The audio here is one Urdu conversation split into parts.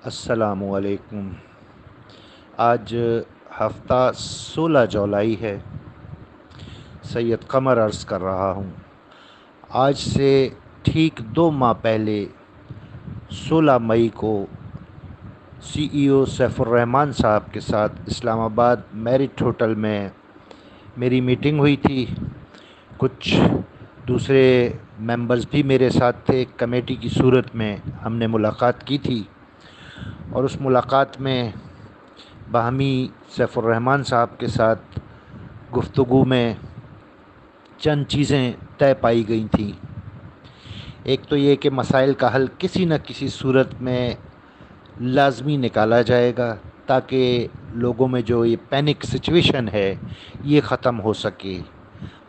السلام علیکم۔ آج ہفتہ 16 جولائی ہے۔ سید قمر عرض کر رہا ہوں۔ آج سے ٹھیک 2 ماہ پہلے 16 مئی کو سی ای او سیف الرحمان صاحب کے ساتھ اسلام آباد میرٹ ہوٹل میں میری میٹنگ ہوئی تھی۔ کچھ دوسرے ممبرز بھی میرے ساتھ تھے۔ کمیٹی کی صورت میں ہم نے ملاقات کی تھی، اور اس ملاقات میں باہمی سیف الرحمان صاحب کے ساتھ گفتگو میں چند چیزیں طے پائی گئی تھیں۔ ایک تو یہ کہ مسائل کا حل کسی نہ کسی صورت میں لازمی نکالا جائے گا، تاکہ لوگوں میں جو یہ پینک سچویشن ہے یہ ختم ہو سکے۔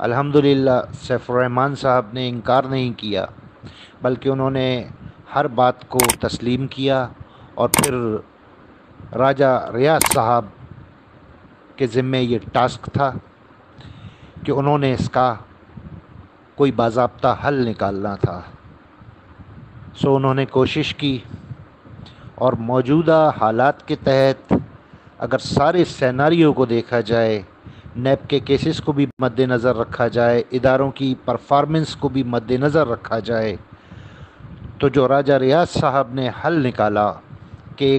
الحمدللہ سیف الرحمان صاحب نے انکار نہیں کیا، بلکہ انہوں نے ہر بات کو تسلیم کیا، اور پھر راجہ ریاض صاحب کے ذمے یہ ٹاسک تھا کہ انہوں نے اس کا کوئی باضابطہ حل نکالنا تھا۔ سو انہوں نے کوشش کی، اور موجودہ حالات کے تحت اگر سارے سیناریو کو دیکھا جائے، نیب کے کیسز کو بھی مد نظر رکھا جائے، اداروں کی پرفارمنس کو بھی مد نظر رکھا جائے، تو جو راجہ ریاض صاحب نے حل نکالا کہ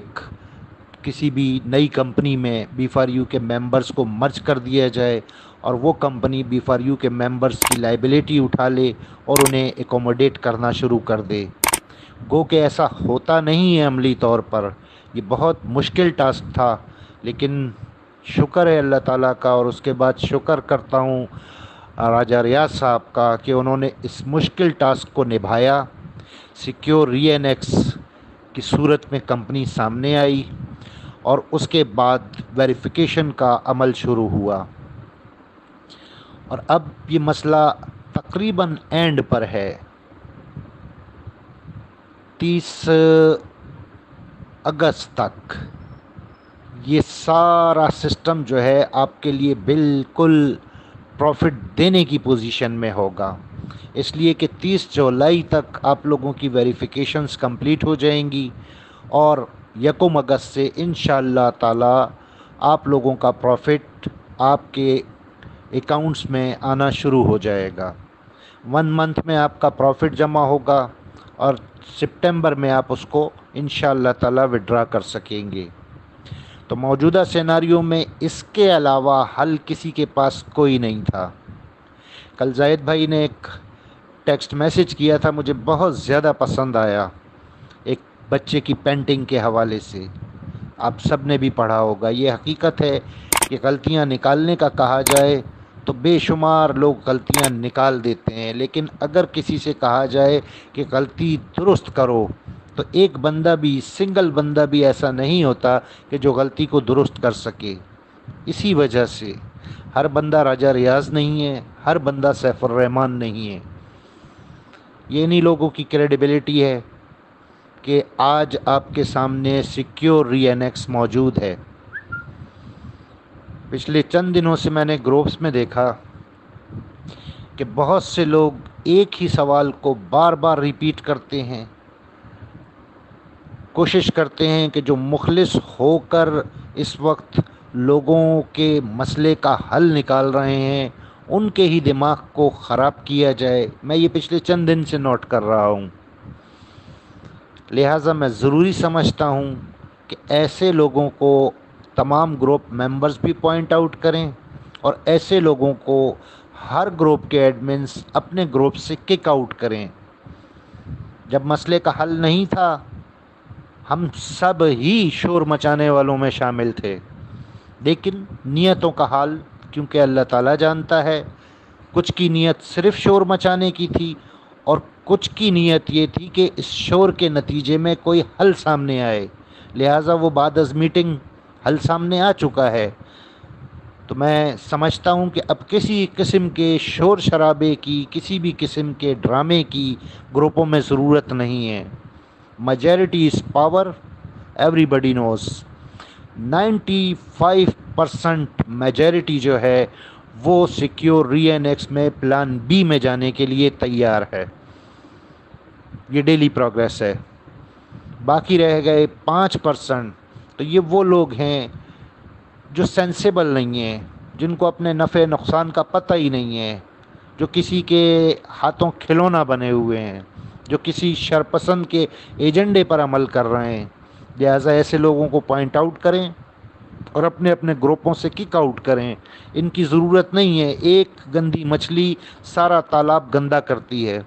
کسی بھی نئی کمپنی میں بی فار یو کے ممبرز کو مرج کر دیا جائے، اور وہ کمپنی بی فار یو کے ممبرز کی لائبلٹی اٹھا لے اور انہیں ایکوموڈیٹ کرنا شروع کر دے۔ گو کہ ایسا ہوتا نہیں ہے عملی طور پر، یہ بہت مشکل ٹاسک تھا، لیکن شکر ہے اللہ تعالیٰ کا، اور اس کے بعد شکر کرتا ہوں راجہ ریاض صاحب کا کہ انہوں نے اس مشکل ٹاسک کو نبھایا۔ سیکیور ری این ایکس کی صورت میں کمپنی سامنے آئی، اور اس کے بعد ویریفیکیشن کا عمل شروع ہوا، اور اب یہ مسئلہ تقریباً اینڈ پر ہے۔ 30 اگست تک یہ سارا سسٹم جو ہے آپ کے لیے بالکل پروفٹ دینے کی پوزیشن میں ہوگا، اس لیے کہ 30 جولائی تک آپ لوگوں کی ویریفیکیشنز کمپلیٹ ہو جائیں گی، اور 1 اگست سے انشاءاللہ تعالی آپ لوگوں کا پروفٹ آپ کے اکاؤنٹس میں آنا شروع ہو جائے گا۔ 1 منتھ میں آپ کا پروفٹ جمع ہوگا، اور سپٹمبر میں آپ اس کو انشاءاللہ تعالی وڈرا کر سکیں گے۔ تو موجودہ سیناریو میں اس کے علاوہ حل کسی کے پاس کوئی نہیں تھا۔ کل زاہد بھائی نے ایک ٹیکسٹ میسج کیا تھا، مجھے بہت زیادہ پسند آیا، ایک بچے کی پینٹنگ کے حوالے سے۔ آپ سب نے بھی پڑھا ہوگا۔ یہ حقیقت ہے کہ غلطیاں نکالنے کا کہا جائے تو بے شمار لوگ غلطیاں نکال دیتے ہیں، لیکن اگر کسی سے کہا جائے کہ غلطی درست کرو، تو ایک بندہ بھی، سنگل بندہ بھی ایسا نہیں ہوتا کہ جو غلطی کو درست کر سکے۔ اسی وجہ سے ہر بندہ راجہ ریاض نہیں ہے، ہر بندہ سیف الرحمان نہیں ہے۔ یہ انہی لوگوں کی کریڈیبلٹی ہے کہ آج آپ کے سامنے سیکیور ری این ایکس موجود ہے۔ پچھلے چند دنوں سے میں نے گروپس میں دیکھا کہ بہت سے لوگ ایک ہی سوال کو بار بار ریپیٹ کرتے ہیں، کوشش کرتے ہیں کہ جو مخلص ہو کر اس وقت لوگوں کے مسئلے کا حل نکال رہے ہیں، ان کے ہی دماغ کو خراب کیا جائے۔ میں یہ پچھلے چند دن سے نوٹ کر رہا ہوں، لہٰذا میں ضروری سمجھتا ہوں کہ ایسے لوگوں کو تمام گروپ ممبرز بھی پوائنٹ آؤٹ کریں، اور ایسے لوگوں کو ہر گروپ کے ایڈمنز اپنے گروپ سے کک آؤٹ کریں۔ جب مسئلے کا حل نہیں تھا، ہم سب ہی شور مچانے والوں میں شامل تھے، لیکن نیتوں کا حال کیونکہ اللہ تعالیٰ جانتا ہے، کچھ کی نیت صرف شور مچانے کی تھی، اور کچھ کی نیت یہ تھی کہ اس شور کے نتیجے میں کوئی حل سامنے آئے، لہٰذا وہ بعد از میٹنگ حل سامنے آ چکا ہے۔ تو میں سمجھتا ہوں کہ اب کسی قسم کے شور شرابے کی، کسی بھی قسم کے ڈرامے کی گروپوں میں ضرورت نہیں ہے۔ Majority is power, everybody knows. 95% majority جو ہے وہ سیکیور ری این ایکس میں پلان بی میں جانے کے لیے تیار ہے۔ یہ ڈیلی پروگریس ہے، باقی رہ گئے 5%، تو یہ وہ لوگ ہیں جو سینسیبل نہیں ہیں، جن کو اپنے نفع نقصان کا پتہ ہی نہیں ہے، جو کسی کے ہاتھوں کھلونا بنے ہوئے ہیں، جو کسی شرپسند کے ایجنڈے پر عمل کر رہے ہیں۔ لہٰذا ایسے لوگوں کو پوائنٹ آؤٹ کریں اور اپنے اپنے گروپوں سے کک آؤٹ کریں۔ ان کی ضرورت نہیں ہے، ایک گندی مچھلی سارا تالاب گندا کرتی ہے،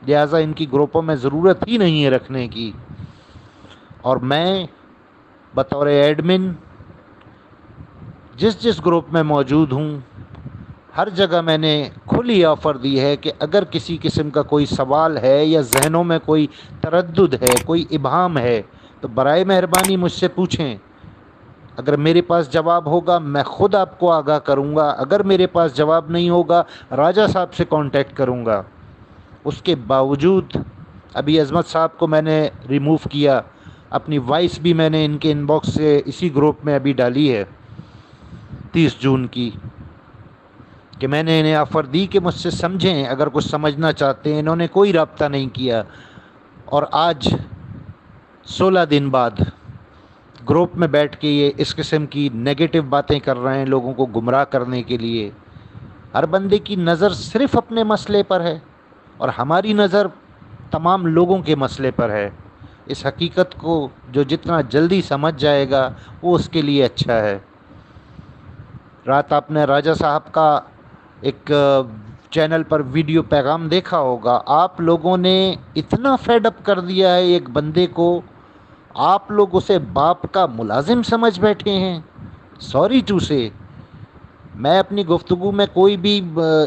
لہٰذا ان کی گروپوں میں ضرورت ہی نہیں ہے رکھنے کی۔ اور میں بطور ایڈمن جس گروپ میں موجود ہوں، ہر جگہ میں نے کھلی آفر دی ہے کہ اگر کسی قسم کا کوئی سوال ہے یا ذہنوں میں کوئی تردد ہے، کوئی ابہام ہے، تو برائے مہربانی مجھ سے پوچھیں۔ اگر میرے پاس جواب ہوگا میں خود آپ کو آگاہ کروں گا، اگر میرے پاس جواب نہیں ہوگا راجہ صاحب سے کانٹیکٹ کروں گا۔ اس کے باوجود ابھی عظمت صاحب کو میں نے ریموو کیا، اپنی وائس بھی میں نے ان کے ان باکس سے اسی گروپ میں ابھی ڈالی ہے 30 جون کی، کہ میں نے انہیں آفر دی کہ مجھ سے سمجھیں اگر کچھ سمجھنا چاہتے ہیں۔ انہوں نے کوئی رابطہ نہیں کیا، اور آج 16 دن بعد گروپ میں بیٹھ کے یہ اس قسم کی نیگیٹو باتیں کر رہے ہیں لوگوں کو گمراہ کرنے کے لیے۔ ہر بندے کی نظر صرف اپنے مسئلے پر ہے، اور ہماری نظر تمام لوگوں کے مسئلے پر ہے۔ اس حقیقت کو جو جتنا جلدی سمجھ جائے گا وہ اس کے لیے اچھا ہے۔ رات آپ نے راجہ صاحب کا ایک چینل پر ویڈیو پیغام دیکھا ہوگا۔ آپ لوگوں نے اتنا فیڈ اپ کر دیا ہے ایک بندے کو، آپ لوگ اسے باپ کا ملازم سمجھ بیٹھے ہیں۔ سوری ٹو سے، میں اپنی گفتگو میں کوئی بھی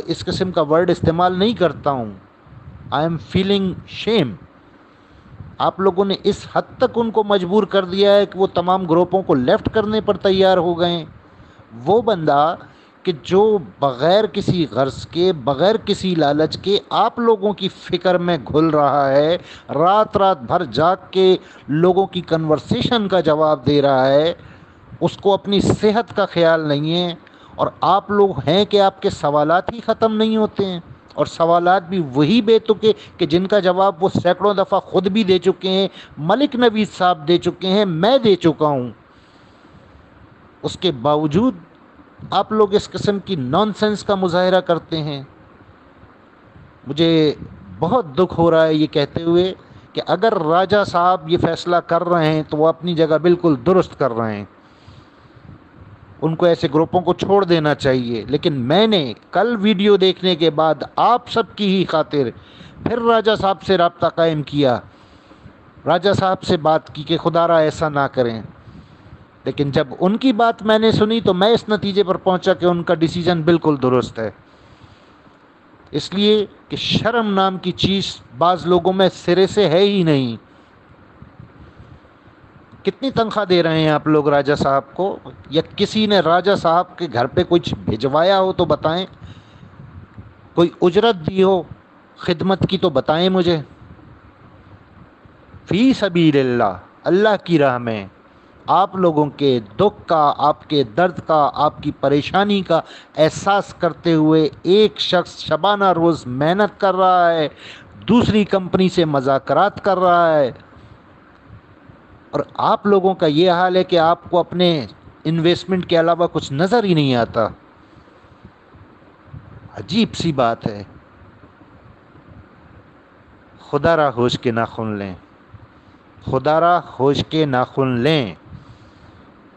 اس قسم کا ورڈ استعمال نہیں کرتا ہوں۔ آئی ایم فیلنگ شیم۔ آپ لوگوں نے اس حد تک ان کو مجبور کر دیا ہے کہ وہ تمام گروپوں کو لیفٹ کرنے پر تیار ہو گئے ہیں۔ وہ بندہ کہ جو بغیر کسی غرض کے، بغیر کسی لالچ کے آپ لوگوں کی فکر میں گھل رہا ہے، رات رات بھر جاگ کے لوگوں کی کنورسیشن کا جواب دے رہا ہے، اس کو اپنی صحت کا خیال نہیں ہے، اور آپ لوگ ہیں کہ آپ کے سوالات ہی ختم نہیں ہوتے ہیں، اور سوالات بھی وہی بے تکے کہ جن کا جواب وہ سینکڑوں دفعہ خود بھی دے چکے ہیں، ملک نوید صاحب دے چکے ہیں، میں دے چکا ہوں۔ اس کے باوجود آپ لوگ اس قسم کی نان سینس کا مظاہرہ کرتے ہیں۔ مجھے بہت دکھ ہو رہا ہے یہ کہتے ہوئے کہ اگر راجہ صاحب یہ فیصلہ کر رہے ہیں تو وہ اپنی جگہ بالکل درست کر رہے ہیں، ان کو ایسے گروپوں کو چھوڑ دینا چاہیے۔ لیکن میں نے کل ویڈیو دیکھنے کے بعد آپ سب کی ہی خاطر پھر راجہ صاحب سے رابطہ قائم کیا، راجہ صاحب سے بات کی کہ خدا را ایسا نہ کریں۔ لیکن جب ان کی بات میں نے سنی تو میں اس نتیجے پر پہنچا کہ ان کا ڈیسیجن بالکل درست ہے، اس لیے کہ شرم نام کی چیز بعض لوگوں میں سرے سے ہے ہی نہیں۔ کتنی تنخواہ دے رہے ہیں آپ لوگ راجہ صاحب کو؟ یا کسی نے راجہ صاحب کے گھر پہ کچھ بھجوایا ہو تو بتائیں، کوئی اجرت دی ہو خدمت کی تو بتائیں مجھے۔ فی سبیل اللہ، اللہ کی راہ میں آپ لوگوں کے دکھ کا، آپ کے درد کا، آپ کی پریشانی کا احساس کرتے ہوئے ایک شخص شبانہ روز محنت کر رہا ہے، دوسری کمپنی سے مذاکرات کر رہا ہے، اور آپ لوگوں کا یہ حال ہے کہ آپ کو اپنے انویسٹمنٹ کے علاوہ کچھ نظر ہی نہیں آتا۔ عجیب سی بات ہے۔ خدا را ہوش کے ناخن لیں، خدا را ہوش کے ناخن لیں،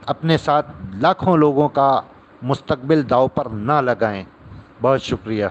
اپنے ساتھ لاکھوں لوگوں کا مستقبل داؤ پر نہ لگائیں۔ بہت شکریہ۔